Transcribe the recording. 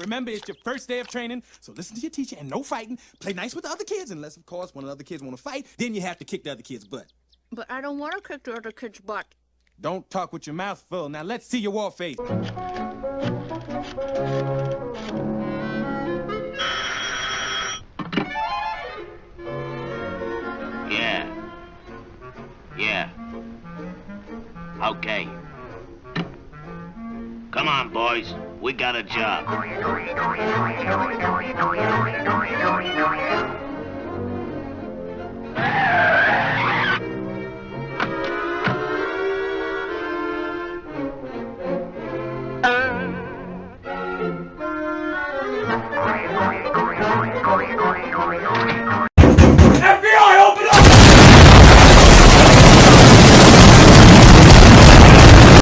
Remember, it's your first day of training, so listen to your teacher and no fighting. Play nice with the other kids, unless, of course, one of the other kids want to fight. Then you have to kick the other kid's butt. But I don't want to kick the other kid's butt. Don't talk with your mouth full. Now, let's see your war face. Yeah. Okay. Come on, boys. We got a job.